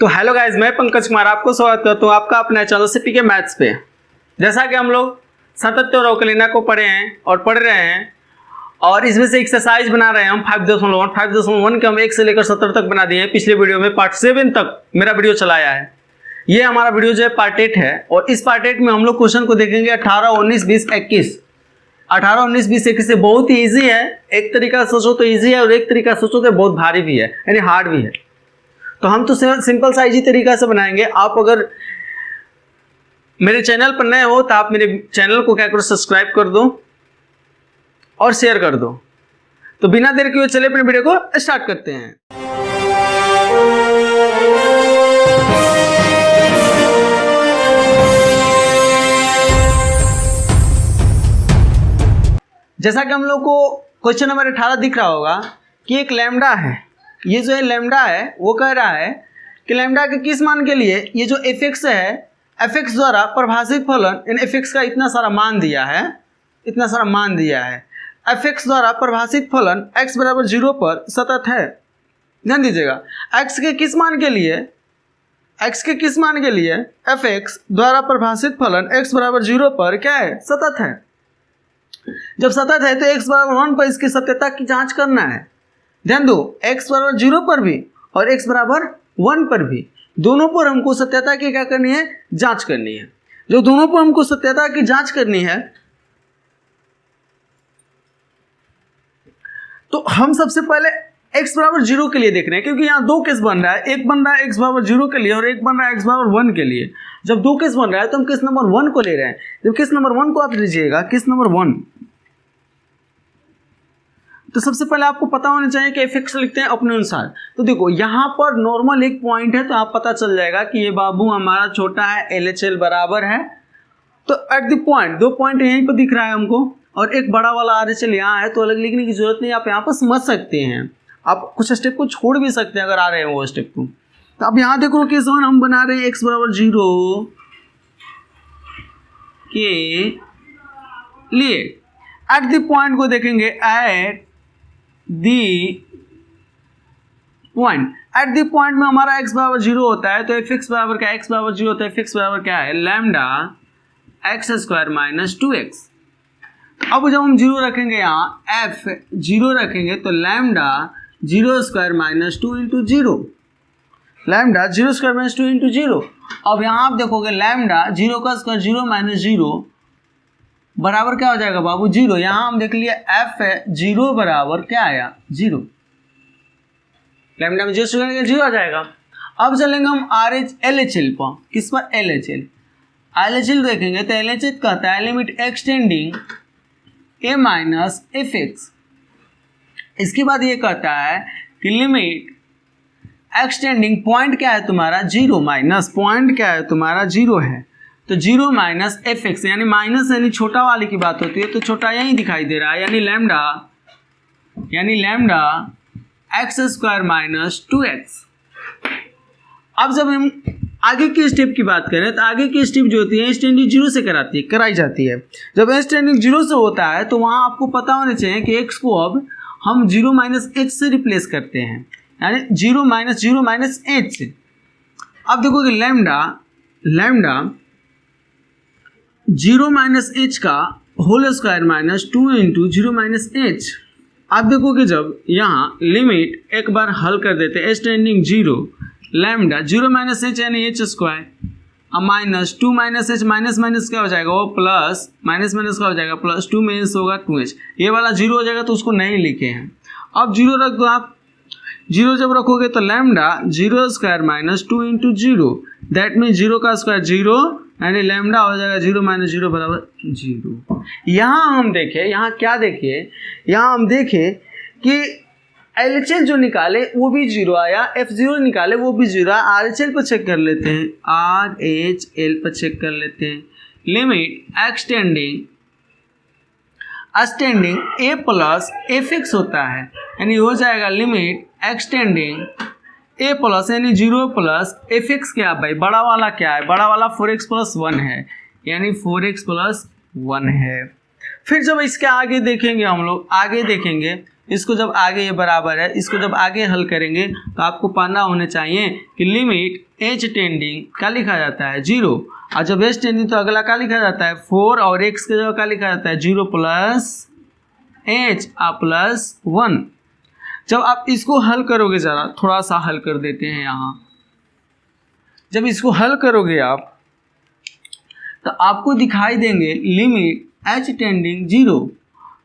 तो hello guys, मैं पंकज कुमार आपको स्वागत करता हूँ आपका अपने चैनल सीपीके मैथ्स पे। जैसा कि हम लोग सातत्य और अवकलनीय को पढ़े हैं और पढ़ रहे हैं और इसमें से एक्सरसाइज बना रहे हैं हम 5.1 के हम 1 से लेकर 17 तक बना दिए हैं। पिछले वीडियो में पार्ट 7 तक मेरा वीडियो चलाया है। ये हमारा वीडियो जो है पार्ट 8 है और इस पार्ट 8 में हम लोग क्वेश्चन को देखेंगे 18, 19, 20, 21। 18, 19, 20, 21 से बहुत ही ईजी है। एक तरीका सोचो तो ईजी है और एक तरीका सोचो तो बहुत भारी भी है, यानी हार्ड भी है। तो हम तो सिंपल सा इजी तरीका से बनाएंगे। आप अगर मेरे चैनल पर नए हो तो आप मेरे चैनल को क्या करो, सब्सक्राइब कर दो और शेयर कर दो। तो बिना देर किए चले अपने वीडियो को स्टार्ट करते हैं। जैसा कि हम लोग को क्वेश्चन नंबर 18 दिख रहा होगा कि एक लैम्डा है। ये जो है लैम्डा है वो कह रहा है कि लैम्डा के किस मान के लिए ये जो fx है, fx द्वारा परिभाषित फलन, इन fx का इतना सारा मान दिया है, fx द्वारा परिभाषित फलन x बराबर 0 पर सतत है। ध्यान दीजिएगा, x के किस मान के लिए fx द्वारा परिभाषित फलन x बराबर 0 पर क्या है, सतत है। जब सतत है तो x बराबर 1 पर इसकी सत्यता की जांच करना है। ध्यान दो, x बराबर 0 पर भी और x बराबर 1 पर भी, दोनों पर हमको सत्यता की क्या करनी है, जांच करनी है। जो दोनों पर हमको सत्यता की जांच करनी है तो हम सबसे पहले x बराबर 0 के लिए देख रहे हैं, क्योंकि यहाँ दो केस बन रहा है। एक बन रहा है x बराबर 0 के लिए और एक बन रहा है x बराबर 1 के लिए। जब दो केस बन रहा है तो हम केस नंबर 1 को ले रहे हैं। जब केस नंबर 1 को आप लीजिएगा, केस नंबर 1, तो सबसे पहले आपको पता होना चाहिए कि fx लिखते हैं अपने अनुसार। तो देखो यहाँ पर नॉर्मल एक पॉइंट है तो आप पता चल जाएगा कि ये बाबू हमारा छोटा है, LHL बराबर है। तो एट द पॉइंट, दो पॉइंट यहीं पर दिख रहा है हमको और एक बड़ा वाला RHL यहाँ है, तो अलग लिखने की जरूरत नहीं, आप यहाँ पर समझ सकते हैं। आप कुछ स्टेप को छोड़ भी सकते हैं अगर आ रहे हैं वो स्टेप को। तो अब यहाँ देखो केस 1 हम बना रहे हैं x बराबर 0 के लिए। एट द पॉइंट को देखेंगे, एट द पॉइंट में हमारा x बराबर 0 होता है तो fx बराबर क्या है, x बराबर 0 होता है, fx बराबर क्या है, lambda x square minus 2x। अब जब हम 0 रखेंगे यहाँ, f 0 रखेंगे तो lambda 0 square minus 2 into 0, lambda 0 square minus 2 into 0। अब यहाँ आप देखोगे लैम्डा 0 का स्क्वायर 0 माइनस 0 बराबर क्या हो जाएगा बाबू, 0। यहाँ हम देख लिए f है 0 बराबर क्या आया, 0। लैम्डा में 0 से 0 आ जाएगा। अब चलेंगे हम LHL पर। किस पर, LHL देखेंगे तो LHL कहता है limit x tending a minus fx। इसके बाद ये कहता है कि लिमिट एक्सटेंडिंग, पॉइंट क्या है तुम्हारा, 0 माइनस, पॉइंट क्या है तुम्हारा, 0 है तो 0 माइनस fx, यानी माइनस यानी छोटा वाले की बात होती है तो छोटा यहीं दिखाई दे रहा है, यानी lambda x square minus 2x। अब जब हम आगे की स्टेप की बात करें तो आगे की स्टेप जो होती है एक्सटेंडिंग 0 से कराई जाती है। जब एक्सटेंडिंग 0 से होता है तो वहाँ आपको पता होना चाहिए कि x को अब हम 0 माइनस h से रिप्लेस करते हैं, यानी 0 माइनस h से। अब देखो कि लैम्डा 0 माइनस h का whole square minus 2 into 0 minus h। आप देखो कि जब यहाँ लिमिट एक बार हल कर देते हैं, एक्सटेंडिंग 0 लैम्डा 0 माइनस h यानी h स्क्वायर, अब माइनस 2 माइनस h, माइनस क्या हो जाएगा वो प्लस, माइनस क्या हो जाएगा प्लस, 2 माइनस होगा 2h, ये वाला 0 हो जाएगा तो उसको नहीं लिखे हैं। अब 0 रख दो आप, 0 जब रखोगे तो lambda 0 square minus 2 into 0, that mean 0 का स्क्वायर 0, यानी लैम्डा हो जाएगा 0 माइनस 0 बराबर 0। यहाँ हम देखें, यहाँ क्या देखिए, यहाँ हम देखें कि LHL जो निकाले वो भी 0 आया, F0 निकाले वो भी 0 आया। RHL पर चेक कर लेते हैं, RHL पर चेक कर लेते हैं। Limit x tending a plus fx होता है, यानी हो जाएगा लिमिट एक्सटेंडिंग a प्लस यानी 0 प्लस fx क्या भाई, बड़ा वाला क्या है, बड़ा वाला 4x प्लस 1 है, यानी 4x प्लस 1 है। फिर जब इसके आगे देखेंगे हम लोग, आगे देखेंगे इसको जब आगे ये बराबर है, इसको जब आगे हल करेंगे तो आपको पता होना चाहिए कि लिमिट एच टेंडिंग क्या लिखा जाता है 0, और जब एच टेंडिंग तो अगला क्या लिखा जाता है 4, और एक्स की जगह क्या लिखा जाता है 0 प्लस एच प्लस 1। जब आप इसको हल करोगे, ज़रा थोड़ा सा हल कर देते हैं यहाँ, जब इसको हल करोगे आप तो आपको दिखाई देंगे लिमिट एच टेंडिंग 0,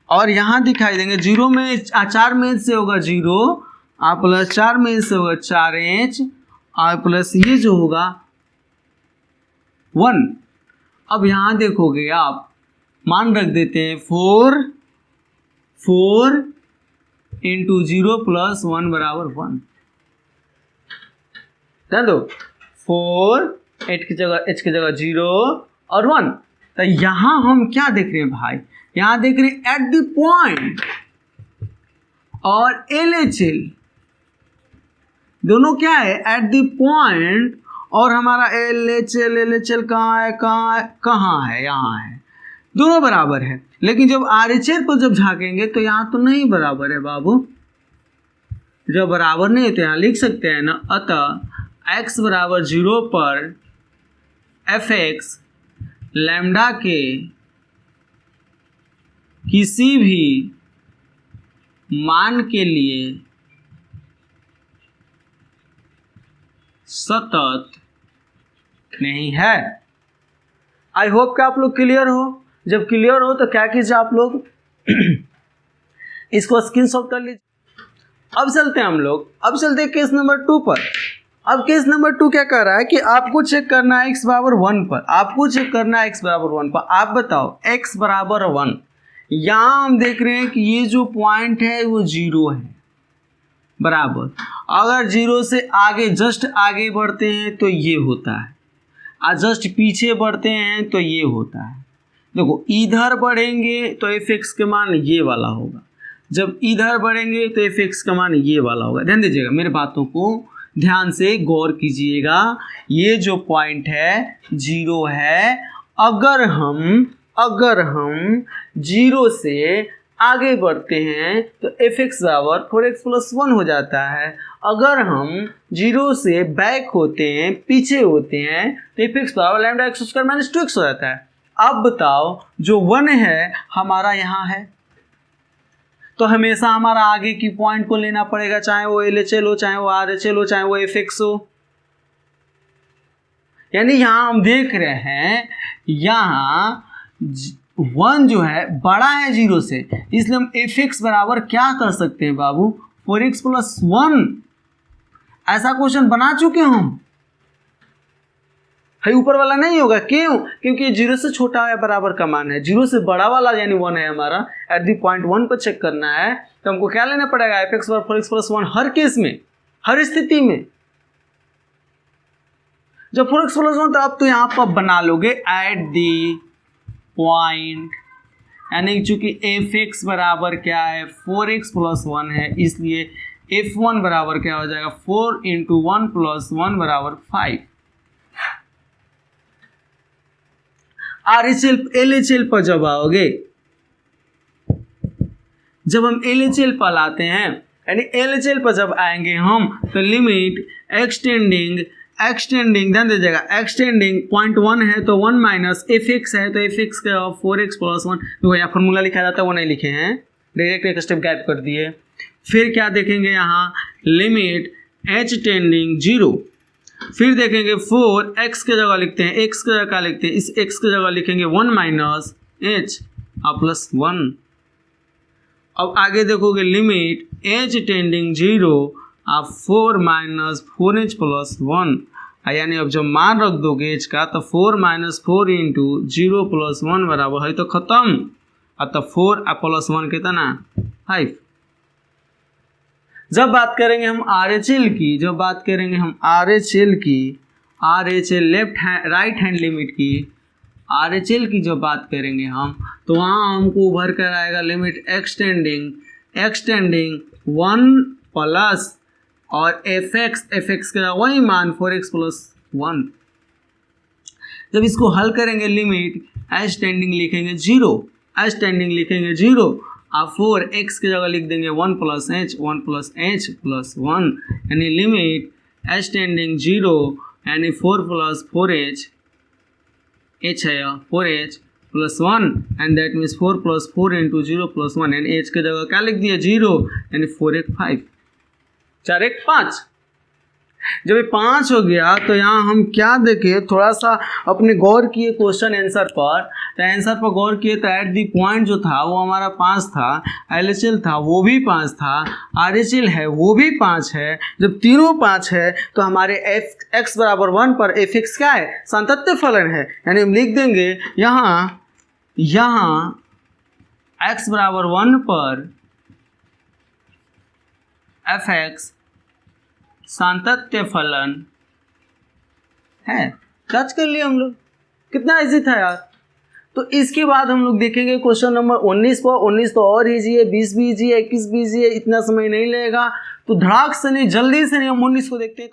और यहाँ दिखाई देंगे 0 में 4 में से होगा 0 प्लस 4 में से होगा 4h और प्लस ये जो होगा 1। अब यहाँ देखोगे आप मान रख देते हैं 4 इंटू 0 प्लस 1 बराबर 1। ध्यान दो 4 h की जगह 0 और 1। तो यहाँ हम क्या देख रहे हैं भाई, यहाँ देख रहे हैं एट द पॉइंट और LHL दोनों क्या है एट द पॉइंट, और हमारा LHL कहाँ है यहाँ है, दोनों बराबर है। लेकिन जब RHL पर जब झाँकेंगे तो यहाँ तो नहीं बराबर है बाबू, जब बराबर नहीं है तो यहाँ लिख सकते हैं ना, अतः x बराबर 0 पर fx लैम्डा के किसी भी मान के लिए सतत नहीं है। आई होप कि आप लोग क्लियर हो। जब क्लियर हो तो क्या कीजिए आप लोग इसको स्क्रीनशॉट कर लीजिए। अब चलते हैं हम लोग, अब चलते हैं केस नंबर 2 पर। अब केस नंबर 2 क्या कर रहा है कि आपको चेक करना है x बराबर 1 पर, आपको चेक करना है x बराबर 1 पर। आप बताओ x बराबर 1, यहाँ हम देख रहे हैं कि ये जो पॉइंट है वो 0 है बराबर। अगर 0 से आगे जस्ट आगे बढ़ते हैं तो ये होता है, और जस्ट पीछे बढ़ते हैं तो ये होता है। देखो इधर बढ़ेंगे तो fx का मान ये वाला होगा, जब इधर बढ़ेंगे तो fx का मान ये वाला होगा। ध्यान दीजिएगा, मेरे बातों को ध्यान से गौर कीजिएगा। ये जो पॉइंट है 0 है। अगर हम 0 से आगे बढ़ते हैं तो fx बराबर 4x प्लस 1 हो जाता है। अगर हम 0 से बैक होते हैं, पीछे होते हैं, तो fx बराबर lambda x square minus 2x हो जाता है। अब बताओ जो 1 है हमारा यहाँ है, तो हमेशा हमारा आगे की पॉइंट को लेना पड़ेगा, चाहे वो LHL हो, चाहे वो RHL हो, चाहे वो fx हो। यानी यहाँ हम देख रहे हैं यहाँ 1 जो है बड़ा है 0 से, इसलिए हम fx बराबर क्या कर सकते हैं बाबू 4x प्लस 1। ऐसा क्वेश्चन बना चुके हम, है ऊपर वाला नहीं होगा। क्यों? क्योंकि 0 से छोटा या बराबर का मान है, 0 से बड़ा वाला यानी 1 है हमारा। एट द पॉइंट 1 पर चेक करना है तो हमको क्या लेना पड़ेगा fx बराबर 4x प्लस 1 हर केस में, हर स्थिति में। जब 4x प्लस 1 तो अब तो यहाँ पर बना लोगे एट द पॉइंट, यानी चूंकि fx बराबर क्या है 4x प्लस 1 है, इसलिए f1 बराबर क्या हो जाएगा 4 इंटू 1 प्लस 1 बराबर 5। LHL पर जब आओगे, जब हम LHL पर लाते हैं, यानी LHL पर जब आएंगे हम तो लिमिट एक्सटेंडिंग ध्यान दीजिएगा, एक्सटेंडिंग 0.1 है तो 1 माइनस fx है तो fx का 4x प्लस 1। देखो यहाँ फॉर्मूला लिखा जाता है वो नहीं लिखे हैं, डायरेक्ट एक स्टेप गैप कर दिए। फिर क्या देखेंगे यहाँ लिमिट h टेंडिंग 0, फिर देखेंगे 4 x के जगह लिखते हैं, x के जगह क्या लिखते हैं, इस x के जगह लिखेंगे 1 माइनस h प्लस 1। अब आगे देखोगे लिमिट h टेंडिंग 0 आप 4 माइनस 4h प्लस 1, यानी अब जब मान रख दोगे h का तो 4 माइनस 4 इंटू 0 प्लस 1 बराबर है तो खत्म। अतः 4 प्लस 1 कितना 5। जब बात करेंगे हम RHL की, जब बात करेंगे हम RHL की, RHL left hand right hand limit की, RHL की जब बात करेंगे हम तो वहाँ हमको उभर कर आएगा लिमिट एक्सटेंडिंग 1 प्लस और fx का वही मान 4x प्लस 1। जब इसको हल करेंगे लिमिट एच टेंडिंग लिखेंगे 0, एच टेंडिंग लिखेंगे 0 आप 4x की जगह लिख देंगे 1 + h 1 + h + 1 यानी लिमिट h टेंडिंग 0 यानी 4 + 4h h है 4h + 1 एंड दैट मीन्स 4 + 4 × 0 + 1 यानी h की जगह क्या लिख दिया 0 यानी 4 1 5 4 1 5। जब ये 5 हो गया तो यहाँ हम क्या देखें, थोड़ा सा अपने गौर किए क्वेश्चन आंसर पर, तो आंसर पर गौर किए तो एट दी पॉइंट जो था वो हमारा 5 था, LHL था वो भी 5 था, RHL है वो भी 5 है। जब तीनों 5 है तो हमारे x = 1 पर fx क्या है, सातत्य फलन है। यानी हम लिख देंगे यहाँ x = 1 पर fx सातत्य फलन है। टच कर लिया हम लोग, कितना इजी था यार। तो इसके बाद हम लोग देखेंगे क्वेश्चन नंबर 19 पर। 19 तो और इजी है, 20 भी इजी है, 21 भी इजी है, इतना समय नहीं लगेगा। तो धड़ाक से नहीं, जल्दी से नहीं, हम 19 को देखते हैं।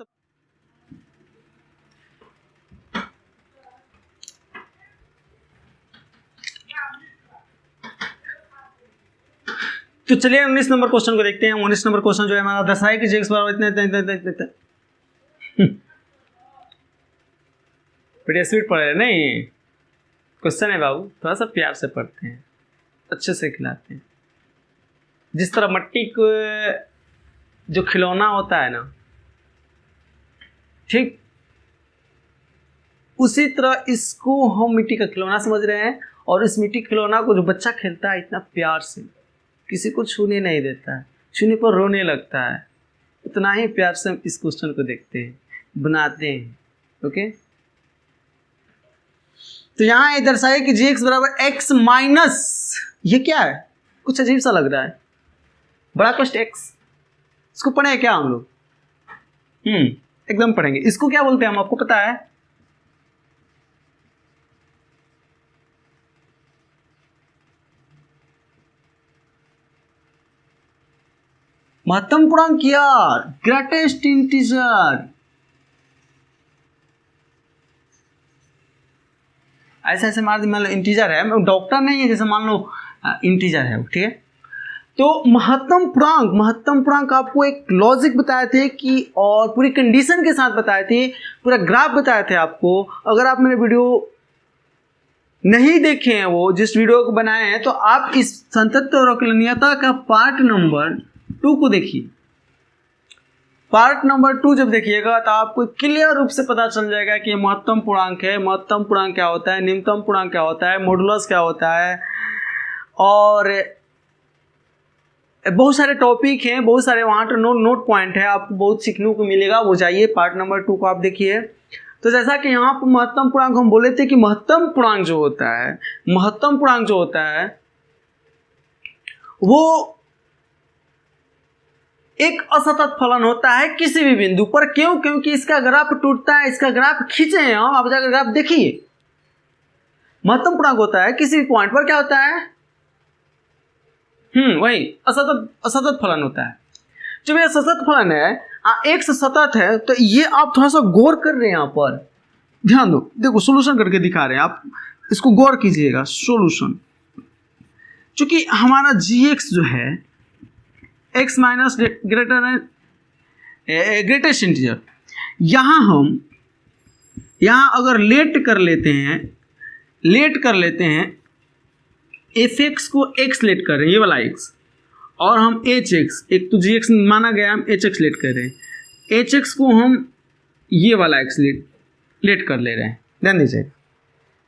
तो चलिए 19 नंबर क्वेश्चन को देखते हैं। 19 नंबर क्वेश्चन जो है हमारा दर्शाए कि x = इतने बड़े स्पीड पढ़ रहे नहीं, क्वेश्चन है बाबू, थोड़ा सा प्यार से पढ़ते हैं, अच्छे से खिलाते हैं। जिस तरह मट्टी को जो खिलौना होता है ना, ठीक उसी तरह इसको हम मिट्टी का खिलौना समझ रहे हैं। और इस मिट्टी खिलौना को जो बच्चा खेलता है इतना प्यार से, किसी को छूने नहीं देता है, छूने पर रोने लगता है, उतना ही प्यार से हम इस क्वेश्चन को देखते हैं, बनाते हैं। ओके, तो यहाँ ये दर्शाए कि gx = x माइनस, ये क्या है, कुछ अजीब सा लग रहा है, बड़ा कष्ट x, इसको पढ़े क्या हम लोग? एकदम पढ़ेंगे। इसको क्या बोलते हैं हम, आपको पता है? महत्तम पूर्णांक यार, ग्रेटेस्ट इंटीजर। ऐसे ऐसे मार दी, मान लो इंटीजर है, डॉक्टर नहीं है, जैसे मान लो इंटीजर है, ठीक है। तो महत्तम पूर्णांक आपको एक लॉजिक बताए थे कि, और पूरी कंडीशन के साथ बताए थे, पूरा ग्राफ बताए थे आपको। अगर आप मेरे वीडियो नहीं देखे हैं, वो जिस वीडियो को बनाए हैं, तो आप इस संतत्व और अवकलनीयता का पार्ट नंबर 2 को देखिए। पार्ट नंबर 2 जब देखिएगा तो आपको क्लियर रूप से पता चल जाएगा कि महत्तम पूर्णांक है, महत्तम पूर्णांक क्या होता है, निम्नतम पूर्णांक क्या होता है, मॉडुलस क्या होता है, और बहुत सारे टॉपिक हैं, बहुत सारे वहाँ पर नोट पॉइंट है, आपको बहुत सीखने को मिलेगा। वो जाइए पार्ट नंबर 2 को आप देखिए। तो जैसा कि यहाँ पर महत्तम पूर्णांक हम बोले थे कि महत्तम पूर्णांक जो होता है वो एक असतत फलन होता है किसी भी बिंदु पर। क्यों? क्योंकि इसका ग्राफ टूटता है, इसका ग्राफ खींचे हैं हम, आप जाकर ग्राफ देखिए। महत्तम पूर्णांक होता है किसी भी पॉइंट पर क्या होता है, वही असतत फलन होता है। जब ये सतत फलन है, x सतत है, तो ये आप थोड़ा सा गौर कर रहे हैं, यहाँ पर ध्यान दो, देखो सोल्यूशन करके दिखा रहे हैं, आप इसको गौर कीजिएगा। सोल्यूशन, चूंकि हमारा gx जो है x माइनस ग्रेटेस्ट इंटीजर, यहाँ अगर लेट कर लेते हैं fx को x लेट कर रहे हैं, ये वाला x, और हम hx, एक तो gx माना गया, हम hx लेट कर रहे हैं, hx को हम ये वाला x लेट कर ले रहे हैं। ध्यान दीजिएगा,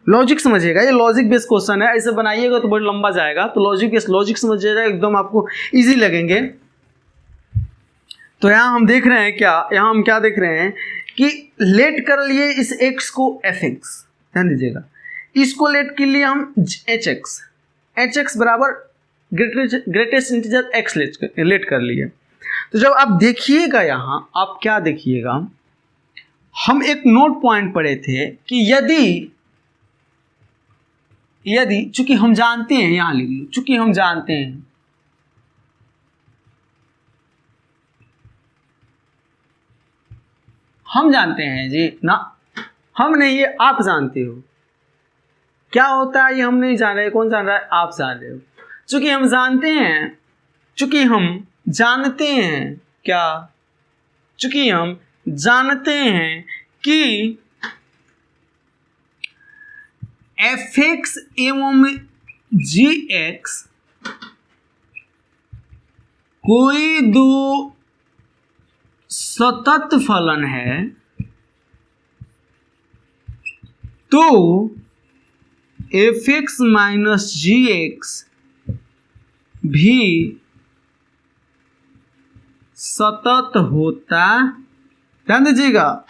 लॉजिक समझिएगा, ये लॉजिक बेस्ड क्वेश्चन है, ऐसे बनाइएगा तो बहुत लंबा जाएगा। तो लॉजिक समझिएगा, एकदम आपको इजी लगेंगे। तो यहाँ हम देख रहे हैं क्या देख रहे हैं कि लेट कर लिए इस x को fx, ध्यान दीजिएगा, इसको लेट के लिए हम hx बराबर ग्रेटेस्ट इंटीजर x लेट कर लिए। तो जब आप देखिएगा यहाँ, आप क्या देखिएगा, हम एक नोट पॉइंट पढ़े थे कि यदि चूंकि हम जानते हैं, यहाँ लिख लो, चूंकि हम जानते हैं जी ना, हम नहीं, ये आप जानते हो क्या होता है, ये हम नहीं जान रहे, कौन जान रहा है, आप जान रहे हो। चूंकि हम जानते हैं, चूंकि हम जानते हैं क्या, चूंकि हम जानते हैं कि fx एवं gx कोई दो सतत फलन है, तो fx माइनस gx भी सतत होता, ध्यान दीजिएगा,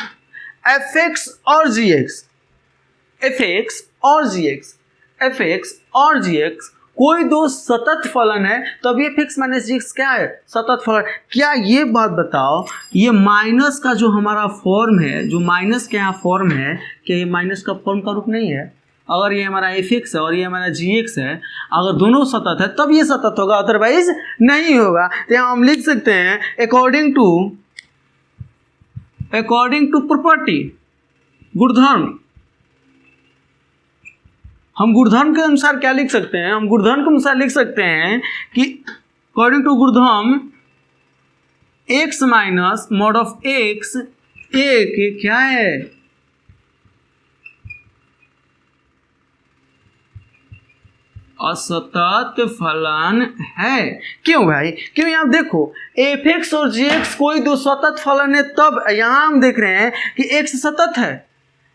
fx और gx, fx और gx, fx और gx कोई दो सतत फलन है, तो अब ये fx माइनस gx क्या है, सतत फलन। क्या ये बात बताओ, ये माइनस का जो हमारा फॉर्म है, जो माइनस के यहाँ फॉर्म है, क्या ये माइनस का फॉर्म का रूप नहीं है? अगर ये हमारा fx है और ये हमारा gx है, अगर दोनों सतत है तब ये सतत होगा, अदरवाइज नहीं होगा। तो यहाँ हम लिख सकते हैं अकॉर्डिंग टू प्रॉपर्टी, गुणधर्म। हम गुणधर्म के अनुसार क्या लिख सकते हैं, हम गुणधर्म के अनुसार लिख सकते हैं कि अकॉर्डिंग टू गुणधर्म x minus mod of x एक क्या है, असतत फलन है। क्यों भाई, क्यों? यहाँ देखो fx और gx कोई दो सतत फलन है, तब यहाँ हम देख रहे हैं कि x सतत है।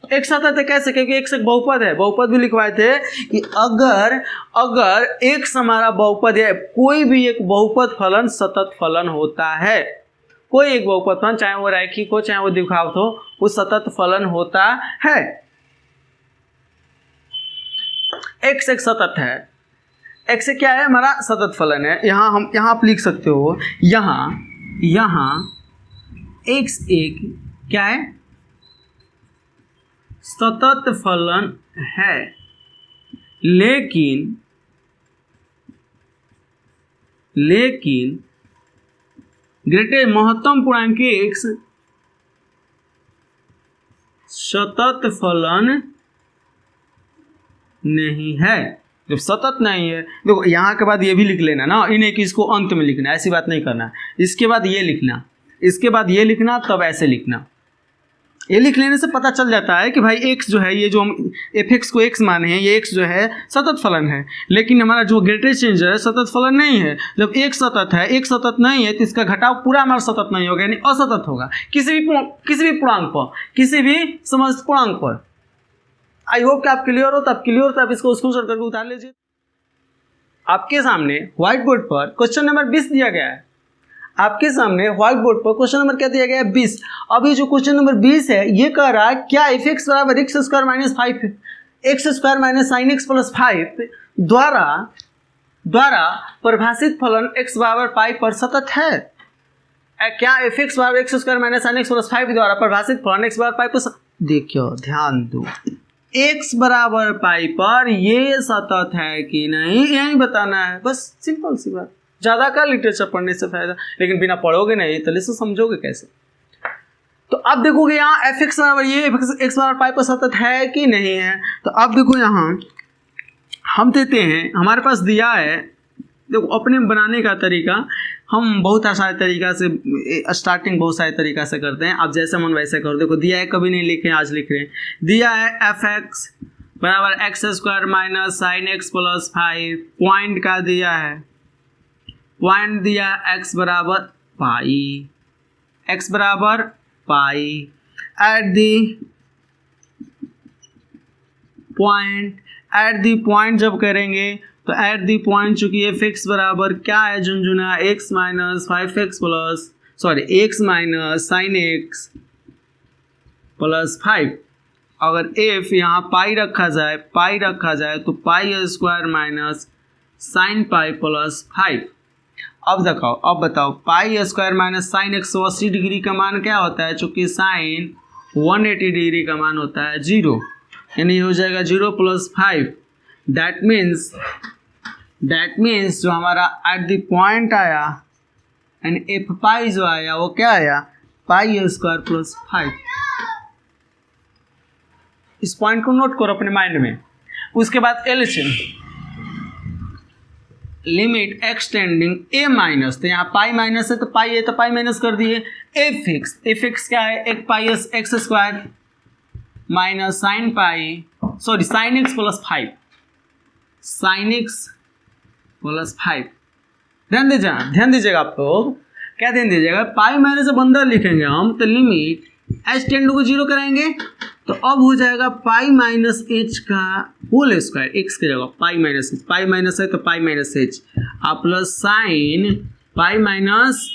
एक सतत है कैसे? क्योंकि x एक बहुपद है, बहुपद भी लिखवाए थे कि अगर x हमारा बहुपद है, कोई भी एक बहुपद फलन सतत फलन होता है। कोई एक बहुपद फलन, चाहे वो रैखिक हो चाहे वो द्विघात हो, वो सतत फलन होता है। x एक सतत है, x से क्या है, हमारा सतत फलन है। यहाँ आप लिख सकते हो, यहाँ x एक क्या है, सतत फलन है, लेकिन ग्रेटर महत्तम पूर्णांक x सतत फलन नहीं है। जब सतत नहीं है, देखो यहाँ के बाद ये भी लिख लेना ना, इन एक इसको अंत में लिखना, ऐसी बात नहीं करना। इसके बाद ये लिखना, इसके बाद ये लिखना, तब ऐसे लिखना। ये लिख लेने से पता चल जाता है कि भाई x जो है, ये जो हम fx को x माने हैं, ये x जो है सतत फलन है, लेकिन हमारा जो ग्रेटेस्ट चेंज है सतत फलन नहीं है। जब x सतत है, x सतत नहीं है, तो इसका घटाव पूरा हमारा सतत नहीं होगा, यानी असतत होगा किसी भी पूर्णांक पर, किसी भी समस्त पूर्णांक पर। आई होप कि आप क्लियर हो, तब क्लियर हो तब इसको स्क्रीनशॉट करके उतार लीजिए। आपके सामने व्हाइट बोर्ड पर क्वेश्चन नंबर 20 दिया गया है। आपके सामने व्हाइट बोर्ड पर क्वेश्चन नंबर क्या दिया गया है, 20। अभी जो क्वेश्चन नंबर 20 है, ये कह रहा है क्या fx बराबर x square minus 5 x square minus sine x plus 5 द्वारा परिभाषित फलन x बराबर पाई पर सतत है। क्या fx बराबर x square minus sine x plus 5 द्वारा परिभाषित फलन x बराबर पाई पर, देखियो ध्यान दो, x बराबर पाई पर ये सतत है कि नहीं, यही बताना है, बस सिंपल सी बात। ज़्यादा का लिटरेचर पढ़ने से फायदा, लेकिन बिना पढ़ोगे नहीं तो इससे समझोगे कैसे। तो अब देखोगे यहाँ fx बराबर ये x बराबर पाई पर सतत है कि नहीं है। तो अब देखो यहाँ हम देते हैं, हमारे पास दिया है, देखो अपने बनाने का तरीका हम बहुत आसान तरीका से, स्टार्टिंग बहुत सारे तरीका से करते हैं। आप जैसे मन वैसे करो। देखो दिया है, कभी नहीं लिखे, आज लिख रहे हैं। दिया है fx बराबर x square minus sine x plus 5, point का दिया है, पॉइंट दिया x बराबर पाई, एट दी पॉइंट जब करेंगे तो एट दी पॉइंट चूंकि fx बराबर क्या है, झुनझुना x minus 5x plus x minus sine x plus 5। अगर f यहाँ पाई रखा जाए तो pi square minus sine pi plus 5। अब बताओ pi square minus sine 180 degree का मान क्या होता है, चूंकि साइन 180 डिग्री का मान होता है 0, यानी हो जाएगा 0 प्लस 5। दैट मीन्स जो हमारा एट द पॉइंट आया एंड एफ पाई जो आया वो क्या आया, पाई स्क्वायर प्लस 5। इस पॉइंट को नोट करो अपने माइंड में। उसके बाद एलसीएम, लिमिट एक्सटेंडिंग ए माइनस, तो यहाँ पाई माइनस है तो पाई है तो पाई माइनस कर दिए, एफ एक्स क्या है, एक pi x square minus sine pi sorry sine x plus 5, sine x plus 5। ध्यान दीजिएगा आप लोग, क्या ध्यान दीजिएगा, पाई माइनस जब अंदर लिखेंगे हम तो लिमिट एच टेंड को जीरो कराएंगे तो अब हो जाएगा पाई माइनस एच का होल स्क्वायर, एक्स की जगह pi minus H, pi minus है तो पाई माइनस एच आप plus sine pi minus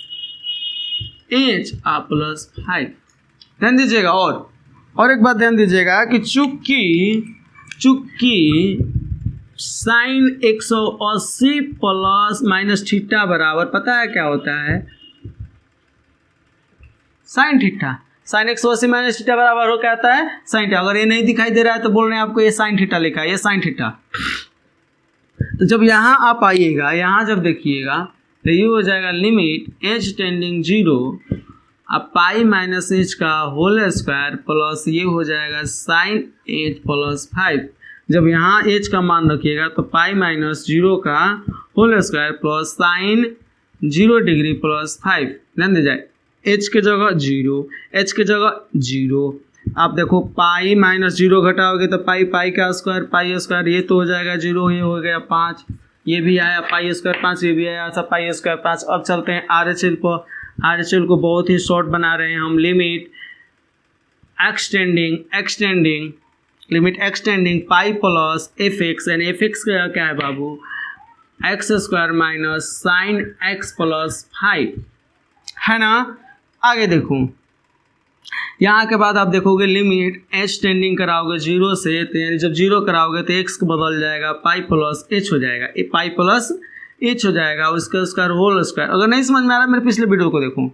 H आप प्लस 5। ध्यान दीजिएगा, और एक बात ध्यान दीजिएगा कि चूंकि साइन 180 प्लस माइनस थीटा बराबर पता है क्या होता है, sine theta, sine 180 minus theta बराबर हो क्या आता है, साइन थीटा। अगर ये नहीं दिखाई दे रहा है तो बोल रहे हैं आपको ये साइन थीटा लिखा है, ये साइन थीटा। तो जब यहाँ आप आइएगा, यहाँ जब देखिएगा तो ये हो जाएगा लिमिट एच टेंडिंग 0 अब पाई माइनस एच का होल स्क्वायर प्लस ये हो जाएगा साइन एच प्लस 5। जब यहाँ एच का मान रखिएगा तो पाई माइनस 0 का whole square plus sine 0 degree plus 5। ध्यान दे जाए, एच के जगह 0, एच के जगह 0। आप देखो पाई माइनस 0 घटाओगे तो पाई का स्क्वायर ये तो हो जाएगा 0, ये हो गया 5, ये भी आया पाई स्क्वायर 5, ये भी आया सब पाई स्क्वायर 5। अब चलते हैं RHL पर, RHL को बहुत ही शॉर्ट बना रहे हैं हम, limit x tending pi plus f x, यानी एफ एक्स का क्या है बाबू, x square minus sine x plus 5 है ना। आगे देखो, यहाँ के बाद आप देखोगे लिमिट एच टेंडिंग कराओगे 0 से, तो यानी जब 0 कराओगे तो एक्स बदल जाएगा पाई प्लस एच हो जाएगा, ये पाई प्लस एच हो जाएगा, उसका स्क्वायर होल स्क्वायर। अगर नहीं समझ में आ रहा मेरे पिछले वीडियो को देखो।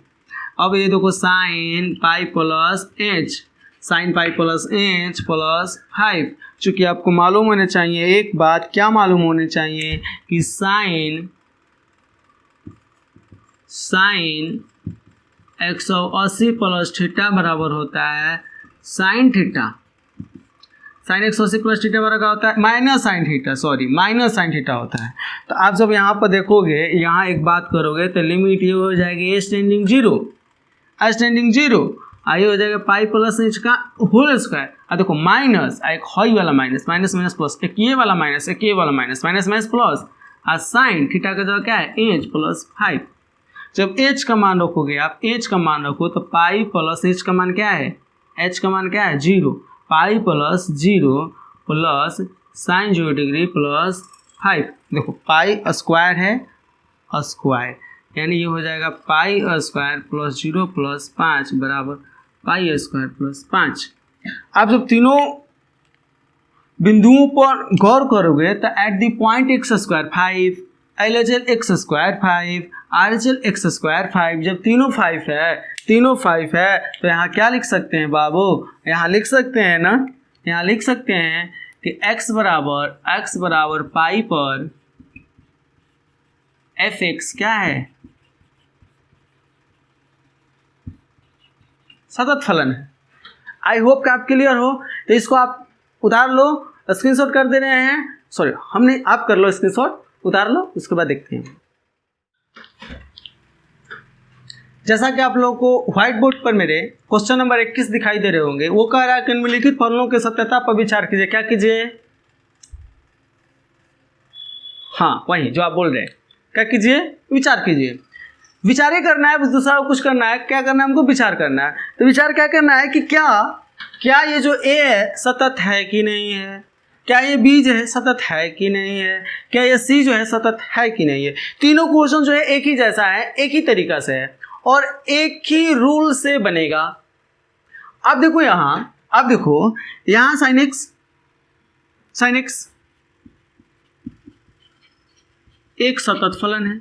अब ये देखो sign pi plus H, sign pi plus H plus 5। चूँकि आपको मालूम होने चाहिए एक बात, क्या मालूम होने चाहिए कि साइन 180 प्लस थीटा बराबर होता है sine theta. Sine 180 plus theta बराबर होता है माइनस साइन थीटा होता है। तो आप जब यहाँ पर देखोगे, यहाँ एक बात करोगे तो लिमिट ये हो जाएगी एच टेंडिंग 0 आइए हो जाएगा पाई प्लस एच का होल स्क्वायर। अब देखो माइनस, एक हई वाला माइनस प्लस, एक ये वाला माइनस माइनस प्लस, और साइन थीटा का जगह क्या है एच प्लस 5। जब एच का मान रखोगे आप, एच का मान रखो तो पाई प्लस एच का मान क्या है, एच का मान क्या है 0, pi plus 0 plus sine 0 degree plus 5। देखो पाई स्क्वायर है स्क्वायर, यानी ये हो जाएगा पाई स्क्वायर प्लस 0 प्लस 5 बराबर पाई स्क्वायर प्लस 5। आप जब तीनों बिंदुओं पर गौर करोगे तो at the point x square 5, LHL x square 5, RHL x square 5, जब तीनों 5 है तो यहाँ क्या लिख सकते हैं बाबू, यहाँ लिख सकते हैं ना, यहाँ लिख सकते हैं कि x बराबर पाई पर एफ एक्स क्या है, सतत फलन है। आई होप कि आप क्लियर हो। तो इसको आप उतार लो, स्क्रीनशॉट कर दे रहे हैं, सॉरी हमने, आप कर लो स्क्रीनशॉट, उतार लो, उसके बाद देखते हैं। जैसा कि आप लोगों को व्हाइट बोर्ड पर मेरे क्वेश्चन नंबर 21 दिखाई दे रहे होंगे, वो कह रहा है कि निम्नलिखित फलनों की सत्यता पर विचार कीजिए। क्या कीजिए, हाँ वही जो आप बोल रहे हैं, क्या कीजिए, विचार कीजिए। विचार ही करना है, दूसरा कुछ करना है, क्या करना है हमको, विचार करना है। तो विचार क्या करना है कि क्या ये जो ए है सतत है कि नहीं है, क्या ये बी जो है सतत है कि नहीं है, क्या ये सी जो है सतत है कि नहीं है। तीनों क्वेश्चन जो है एक ही जैसा है, एक ही तरीका से है और एक ही रूल से बनेगा। अब देखो यहाँ, साइन एक्स एक सतत फलन है,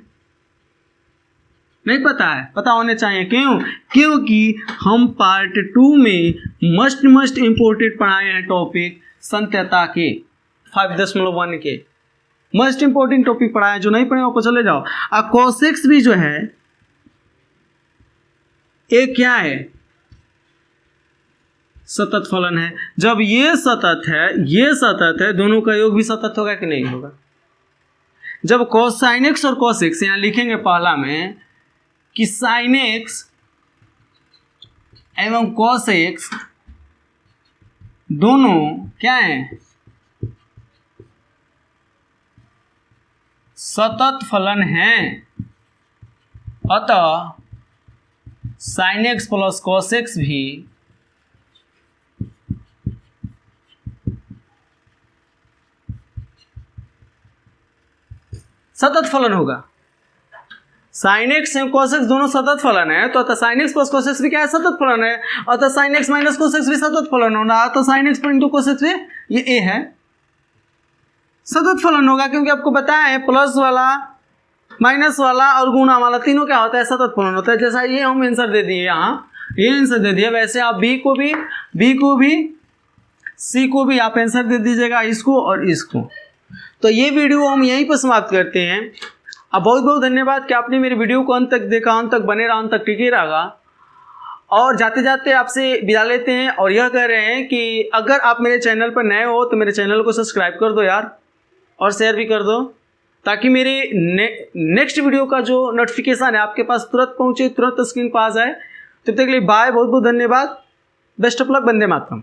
नहीं पता है, पता होने चाहिए। क्योंकि हम पार्ट 2 में मस्ट इम्पोर्टेंट पढ़ाए हैं टॉपिक संत्यता के 5.1 के मस्ट इम्पोर्टेंट टॉपिक पढ़ाए हैं। जो नहीं पढ़े वापस चले जाओ। और कोसेक्स भी जो है एक क्या है, सतत फलन है। जब ये सतत है, दोनों का योग भी सतत होगा कि नहीं होगा। जब कोसाइन एक्स और कॉस एक्स यहाँ लिखेंगे पहला में कि साइन एक्स एवं कॉस एक्स दोनों क्या है, सतत फलन है, अतः sign x plus cos x भी सतत फलन होगा। साइन एक्स एवं कॉस एक्स दोनों सतत फलन है, तो अतः sign x plus cos x भी क्या है, सतत फलन है, अतः sine x minus cos x भी सतत फलन होगा, तो sine x into cos x भी ये ए है, सतत फलन होगा, क्योंकि आपको बताया है प्लस वाला माइनस वाला और गुणा वाला तीनों क्या होता है, सतत फलन होता है। जैसा ये हम आंसर दे दिए, यहाँ ये आंसर दे दिया, वैसे आप बी को भी सी को भी आप आंसर दे दीजिएगा, इसको और इसको। तो ये वीडियो हम यहीं पर समाप्त करते हैं। अब बहुत बहुत धन्यवाद कि आपने मेरे वीडियो को अंत तक देखा, अंत तक बने रहा, अंत तक टिके रहा। और जाते जाते आपसे विदा लेते हैं और यह कह रहे हैं कि अगर आप मेरे चैनल पर नए हो तो मेरे चैनल को सब्सक्राइब कर दो यार, और शेयर भी कर दो, ताकि मेरे नेक्स्ट वीडियो का जो नोटिफिकेशन है आपके पास तुरंत पहुँचे, तुरंत स्क्रीन पर आ जाए। तब तक के लिए बाय, बहुत बहुत धन्यवाद, best of luck, Vande Mataram.